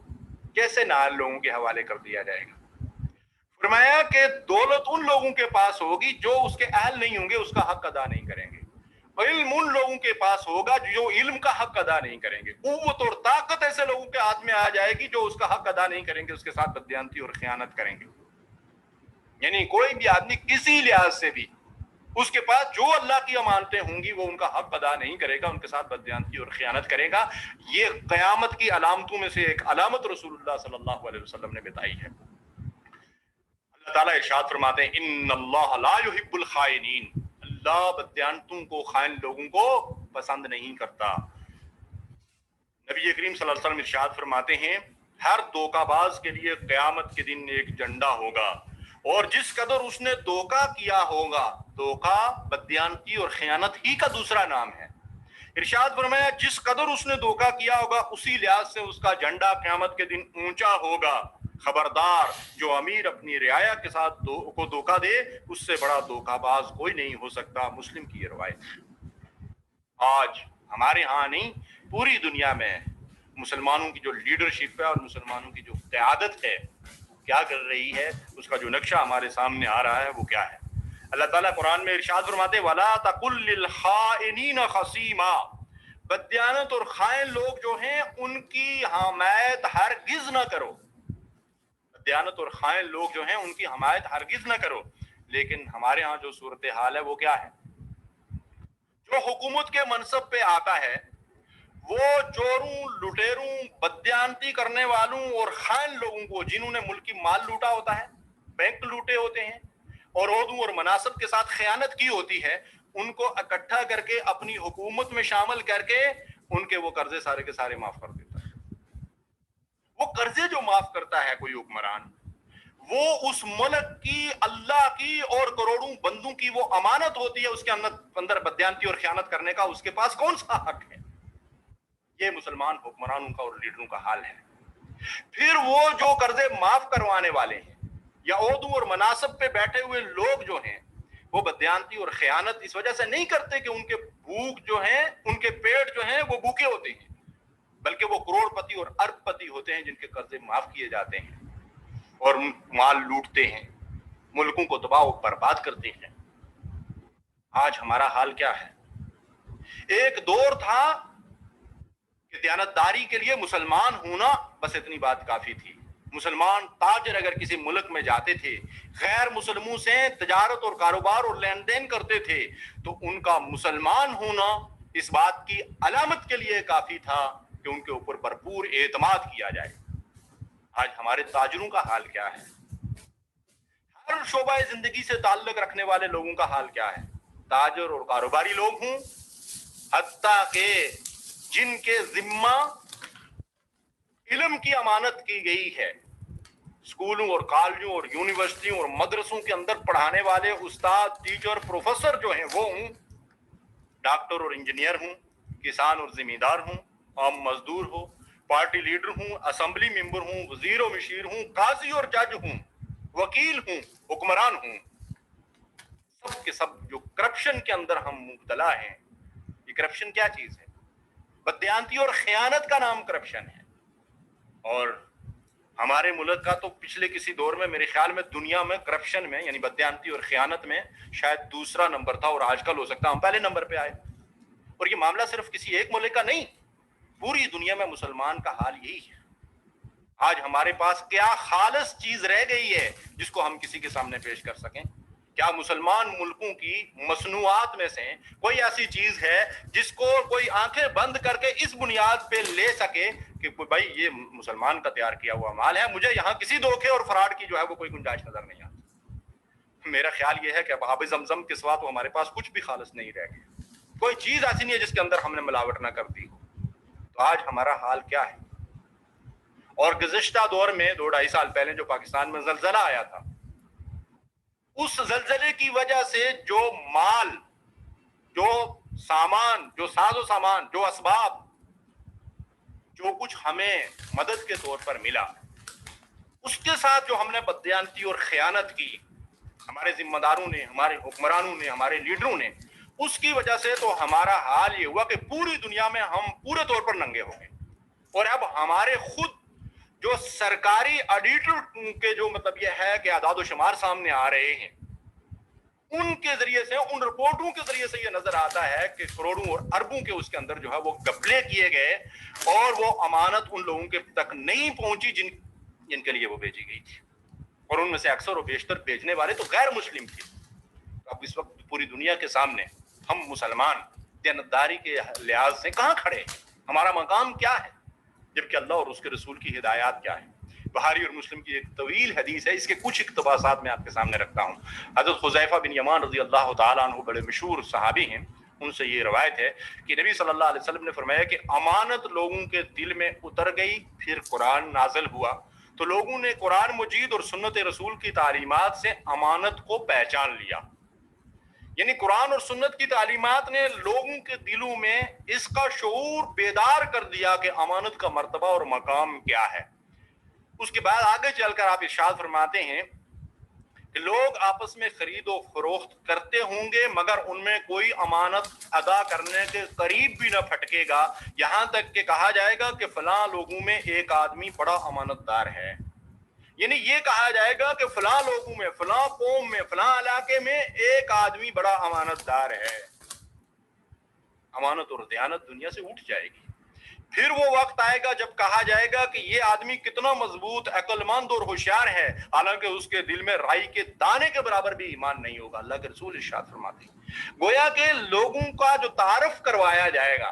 کیسے نااہل لوگوں کے حوالے کر دیا جائے گا؟ فرمایا کہ دولت ان لوگوں کے پاس ہوگی جو اس کے اہل نہیں ہوں گے، اس کا حق ادا نہیں کریں گے. علم ان لوگوں کے پاس ہوگا جو علم کا حق ادا نہیں کریں گے. قوت اور طاقت ایسے لوگوں کے ہاتھ میں آ جائے گی جو اس کا حق ادا نہیں کریں گے، اس کے ساتھ بددیانتی اور خیانت کریں گے. یعنی کوئی بھی آدمی کسی لحاظ سے بھی اس کے پاس جو اللہ کی امانتیں ہوں گی وہ ان کا حق ادا نہیں کرے گا، ان کے ساتھ بددیانتی اور خیانت کرے گا. یہ قیامت کی علامتوں میں سے ایک علامت رسول اللہ صلی اللہ علیہ وسلم نے بتائی ہے. اللہ تعالیٰ ارشاد فرماتے ہیں ان اللہ لا يحب الخائنین، اللہ بددیانتوں کو، خائن لوگوں کو پسند نہیں کرتا. نبی کریم صلی اللہ علیہ وسلم ارشاد فرماتے ہیں ہر دھوکہ باز کے لیے قیامت کے دن ایک جھنڈا ہوگا، اور جس قدر اس نے دھوکہ کیا ہوگا، دھوکہ بددیانتی اور خیانت ہی کا دوسرا نام ہے. ارشاد فرمایا جس قدر اس نے دھوکہ کیا ہوگا اسی لحاظ سے اس کا جھنڈا قیامت کے دن اونچا ہوگا. خبردار، جو امیر اپنی رعایا کے ساتھ کو دھوکہ دے اس سے بڑا دھوکہ باز کوئی نہیں ہو سکتا. مسلم کی یہ روایت. آج ہمارے ہاں نہیں، پوری دنیا میں مسلمانوں کی جو لیڈرشپ ہے اور مسلمانوں کی جو قیادت ہے کیا کر رہی ہے، اس کا جو نقشہ ہمارے سامنے آ رہا ہے وہ کیا ہے. اللہ تعالیٰ قرآن میں ارشاد فرماتے وَلَا تَقُلْ لِلْخَائِنِينَ خَصِيمًا، بددیانت اور خائن لوگ جو ہیں ان کی حمایت ہرگز نہ کرو. بددیانت اور خائن لوگ جو ہیں ان کی حمایت ہرگز نہ کرو. لیکن ہمارے ہاں جو صورتحال ہے وہ کیا ہے؟ جو حکومت کے منصب پہ آتا ہے وہ چوروں، لٹیروں، بددیانتی کرنے والوں اور خائن لوگوں کو، جنہوں نے ملکی مال لوٹا ہوتا ہے، بینک لوٹے ہوتے ہیں اور عہدوں اور مناصب کے ساتھ خیانت کی ہوتی ہے، ان کو اکٹھا کر کے اپنی حکومت میں شامل کر کے ان کے وہ قرضے سارے کے سارے معاف کر دیتا ہے۔ وہ قرضے جو معاف کرتا ہے کوئی حکمران، وہ اس ملک کی، اللہ کی اور کروڑوں بندوں کی وہ امانت ہوتی ہے، اس کے اندر بددیانتی اور خیانت کرنے کا اس کے پاس کون سا حق ہے؟ یہ مسلمان حکمرانوں کا اور لیڈروں کا حال ہے۔ پھر وہ جو قرضے معاف کروانے والے ہیں یا عہدوں اور مناصب پہ بیٹھے ہوئے لوگ جو ہیں، وہ بددیانتی اور خیانت اس وجہ سے نہیں کرتے کہ ان کے بھوک جو ہیں، ان کے پیٹ جو ہیں وہ بھوکے ہوتے ہیں، بلکہ وہ کروڑ پتی اور ارب پتی ہوتے ہیں جن کے قرضے معاف کیے جاتے ہیں اور مال لوٹتے ہیں، ملکوں کو تباہ و برباد کرتے ہیں۔ آج ہمارا حال کیا ہے؟ ایک دور تھا کہ دیانتداری کے لیے مسلمان ہونا بس اتنی بات کافی تھی۔ مسلمان تاجر اگر کسی ملک میں جاتے تھے، غیر مسلموں سے تجارت اور کاروبار اور لین دین کرتے تھے، تو ان کا مسلمان ہونا اس بات کی علامت کے لیے کافی تھا کہ ان کے اوپر بھرپور اعتماد کیا جائے۔ آج ہمارے تاجروں کا حال کیا ہے؟ ہر شعبہ زندگی سے تعلق رکھنے والے لوگوں کا حال کیا ہے؟ تاجر اور کاروباری لوگ ہوں، حتیٰ کہ جن کے ذمہ علم کی امانت کی گئی ہے، اسکولوں اور کالجوں اور یونیورسٹیوں اور مدرسوں کے اندر پڑھانے والے استاد، ٹیچر، پروفیسر جو ہیں وہ ہوں، ڈاکٹر اور انجینئر ہوں، کسان اور زمیندار ہوں، عام مزدور ہو، پارٹی لیڈر ہوں، اسمبلی ممبر ہوں، وزیر و مشیر ہوں، قاضی اور جج ہوں، وکیل ہوں، حکمران ہوں، سب کے سب جو کرپشن کے اندر ہم مبتلا ہیں۔ یہ کرپشن کیا چیز ہے؟ بددیانتی اور خیانت کا نام کرپشن ہے۔ اور ہمارے ملک کا تو پچھلے کسی دور میں میرے خیال میں دنیا میں کرپشن میں یعنی بددیانتی اور خیانت میں شاید دوسرا نمبر تھا، اور آج کل ہو سکتا ہم پہلے نمبر پہ آئے۔ اور یہ معاملہ صرف کسی ایک ملک کا نہیں، پوری دنیا میں مسلمان کا حال یہی ہے۔ آج ہمارے پاس کیا خالص چیز رہ گئی ہے جس کو ہم کسی کے سامنے پیش کر سکیں؟ کیا مسلمان ملکوں کی مصنوعات میں سے کوئی ایسی چیز ہے جس کو کوئی آنکھیں بند کر کے اس بنیاد پہ لے سکے کہ بھائی یہ مسلمان کا تیار کیا ہوا مال ہے، مجھے یہاں کسی دھوکے اور فراڈ کی جو ہے وہ کوئی گنجائش نظر نہیں آتی؟ میرا خیال یہ ہے کہ اب آب زمزم کے سوا تو ہمارے پاس کچھ بھی خالص نہیں رہ گیا، کوئی چیز ایسی نہیں ہے جس کے اندر ہم نے ملاوٹ نہ کر دی ہو۔ تو آج ہمارا حال کیا ہے؟ اور گزشتہ دور میں 2-2.5 سال پہلے جو پاکستان میں زلزلہ آیا تھا، اس زلزلے کی وجہ سے جو مال، جو سامان، جو ساز و سامان، جو اسباب، جو کچھ ہمیں مدد کے طور پر ملا، اس کے ساتھ جو ہم نے بددیانتی اور خیانت کی ہمارے ذمہ داروں نے، ہمارے حکمرانوں نے، ہمارے لیڈروں نے، اس کی وجہ سے تو ہمارا حال یہ ہوا کہ پوری دنیا میں ہم پورے طور پر ننگے ہو گئے۔ اور اب ہمارے خود جو سرکاری آڈیٹر کے جو مطلب یہ ہے کہ اعداد و شمار سامنے آ رہے ہیں، ان کے ذریعے سے، ان رپورٹوں کے ذریعے سے یہ نظر آتا ہے کہ کروڑوں اور اربوں کے اس کے اندر جو ہے وہ گپلے کیے گئے اور وہ امانت ان لوگوں کے تک نہیں پہنچی جن کے لیے وہ بھیجی گئی تھی، اور ان میں سے اکثر و بیشتر بھیجنے والے تو غیر مسلم تھے۔ تو اب اس وقت پوری دنیا کے سامنے ہم مسلمان دیانتداری کے لحاظ سے کہاں کھڑے ہیں؟ ہمارا مقام کیا ہے؟ جبکہ اللہ اور اس کے رسول کی ہدایات کیا ہے؟ بخاری اور مسلم کی ایک طویل حدیث ہے، اس کے کچھ اقتباسات میں آپ کے سامنے رکھتا ہوں۔ حضرت حذیفہ بن یمان رضی اللہ تعالیٰ عنہ بڑے مشہور صحابی ہیں، ان سے یہ روایت ہے کہ نبی صلی اللہ علیہ وسلم نے فرمایا کہ امانت لوگوں کے دل میں اتر گئی، پھر قرآن نازل ہوا تو لوگوں نے قرآن مجید اور سنت رسول کی تعلیمات سے امانت کو پہچان لیا۔ یعنی قرآن اور سنت کی تعلیمات نے لوگوں کے دلوں میں اس کا شعور بیدار کر دیا کہ امانت کا مرتبہ اور مقام کیا ہے۔ اس کے بعد آگے چل کر آپ ارشاد فرماتے ہیں کہ لوگ آپس میں خرید و فروخت کرتے ہوں گے مگر ان میں کوئی امانت ادا کرنے کے قریب بھی نہ پھٹکے گا، یہاں تک کہ کہا جائے گا کہ فلاں لوگوں میں ایک آدمی بڑا امانت دار ہے۔ یعنی یہ کہا جائے گا کہ فلاں لوگوں میں، فلاں قوم میں، فلاں علاقے میں ایک آدمی بڑا امانت دار ہے۔ امانت اور دیانت دنیا سے اٹھ جائے گی۔ پھر وہ وقت آئے گا جب کہا جائے گا کہ یہ آدمی کتنا مضبوط، عقل مند اور ہوشیار ہے، حالانکہ اس کے دل میں رائی کے دانے کے برابر بھی ایمان نہیں ہوگا۔ اللہ کے رسول ارشاد فرماتے ہیں گویا کہ لوگوں کا جو تعارف کروایا جائے گا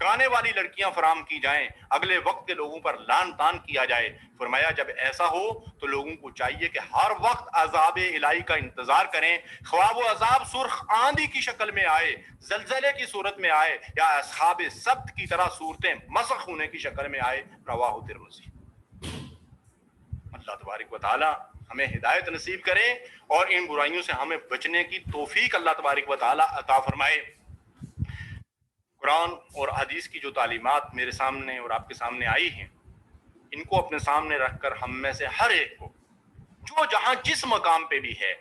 گانے والی لڑکیاں فراہم کی جائیں، اگلے وقت کے لوگوں پر لان تان کیا جائے۔ فرمایا جب ایسا ہو تو لوگوں کو چاہیے کہ ہر وقت عذاب الہی کا انتظار کریں، خواہ وہ عذاب سرخ آندھی کی شکل میں آئے، زلزلے کی صورت میں آئے، یا اصحاب سبت کی طرح صورتیں مسخ ہونے کی شکل میں آئے۔ رواہ ترمذی۔ اللہ تبارک و تعالی ہمیں ہدایت نصیب کرے اور ان برائیوں سے ہمیں بچنے کی توفیق اللہ تبارک و تعالی عطا فرمائے۔ قرآن اور حدیث کی جو تعلیمات میرے سامنے اور آپ کے سامنے آئی ہیں، ان کو اپنے سامنے رکھ کر ہم میں سے ہر ایک کو جو جہاں جس مقام پہ بھی ہے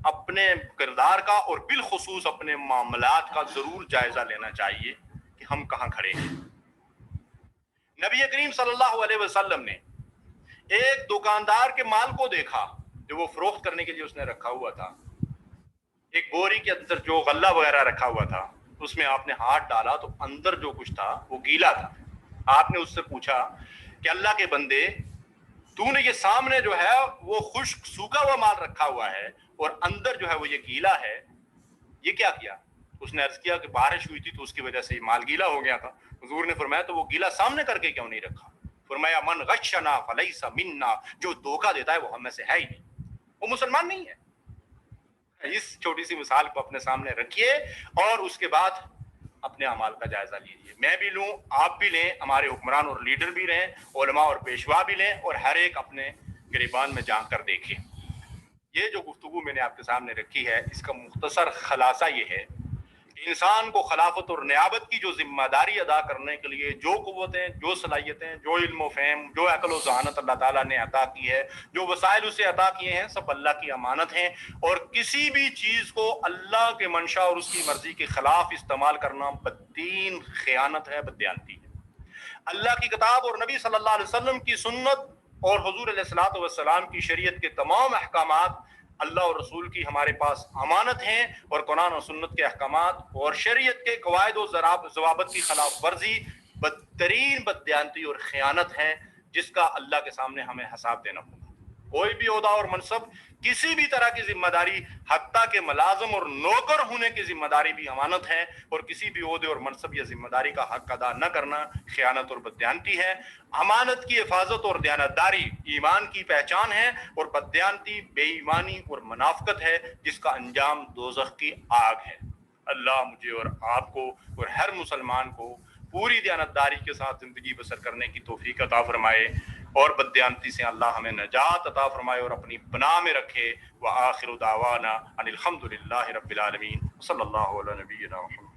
اپنے کردار کا اور بالخصوص اپنے معاملات کا ضرور جائزہ لینا چاہیے کہ ہم کہاں کھڑے ہیں۔ نبی کریم صلی اللہ علیہ وسلم نے ایک دکاندار کے مال کو دیکھا جو وہ فروخت کرنے کے لیے اس نے رکھا ہوا تھا۔ ایک بوری کے اندر جو غلہ وغیرہ رکھا ہوا تھا، اس میں آپ نے ہاتھ ڈالا تو اندر جو کچھ تھا وہ گیلا تھا۔ آپ نے اس سے پوچھا کہ اللہ کے بندے، تو نے یہ سامنے جو ہے وہ خشک سوکھا ہوا مال رکھا ہوا ہے اور اندر جو ہے وہ یہ گیلا ہے، یہ کیا کیا؟ اس نے عرض کیا کہ بارش ہوئی تھی تو اس کی وجہ سے یہ مال گیلا ہو گیا تھا۔ حضور نے فرمایا تو وہ گیلا سامنے کر کے کیوں نہیں رکھا؟ فرمایا من غشنا فلیس منا، جو دھوکہ دیتا ہے وہ ہم میں سے ہے ہی نہیں، وہ مسلمان نہیں ہے۔ اس چھوٹی سی مثال کو اپنے سامنے رکھیے اور اس کے بعد اپنے اعمال کا جائزہ لیجیے۔ میں بھی لوں، آپ بھی لیں، ہمارے حکمران اور لیڈر بھی رہیں، علماء اور پیشوا بھی لیں، اور ہر ایک اپنے گریبان میں جان کر دیکھیں۔ یہ جو گفتگو میں نے آپ کے سامنے رکھی ہے، اس کا مختصر خلاصہ یہ ہے کہ انسان کو خلافت اور نیابت کی جو ذمہ داری ادا کرنے کے لیے جو قوتیں، جو صلاحیتیں، جو علم و فہم، جو عقل و ذہانت اللہ تعالیٰ نے عطا کی ہے، جو وسائل اسے عطا کیے ہیں، سب اللہ کی امانت ہیں، اور کسی بھی چیز کو اللہ کے منشا اور اس کی مرضی کے خلاف استعمال کرنا بددین خیانت ہے، بددیانتی ہے۔ اللہ کی کتاب اور نبی صلی اللہ علیہ وسلم کی سنت اور حضور علیہ الصلوۃ والسلام کی شریعت کے تمام احکامات اللہ اور رسول کی ہمارے پاس امانت ہیں، اور قرآن و سنت کے احکامات اور شریعت کے قواعد و ضوابط کی خلاف ورزی بدترین بددیانتی اور خیانت ہے، جس کا اللہ کے سامنے ہمیں حساب دینا ہوگا۔ کوئی بھی عہدہ اور منصب، کسی بھی طرح کی ذمہ داری، حتیٰ کہ ملازم اور نوکر ہونے کی ذمہ داری بھی امانت ہے، اور کسی بھی عہدے اور منصب یا ذمہ داری کا حق ادا نہ کرنا خیانت اور بددیانتی ہے۔ امانت کی حفاظت اور دیانتداری ایمان کی پہچان ہے، اور بددیانتی بے ایمانی اور منافقت ہے، جس کا انجام دوزخ کی آگ ہے۔ اللہ مجھے اور آپ کو اور ہر مسلمان کو پوری دیانتداری کے ساتھ زندگی بسر کرنے کی توفیق عطا فرمائے، اور بددیانتی سے اللہ ہمیں نجات عطا فرمائے اور اپنی پناہ میں رکھے۔ وآخر دعوانا ان الحمد للہ رب العالمین، صلی اللہ علیہ نبینا محمد۔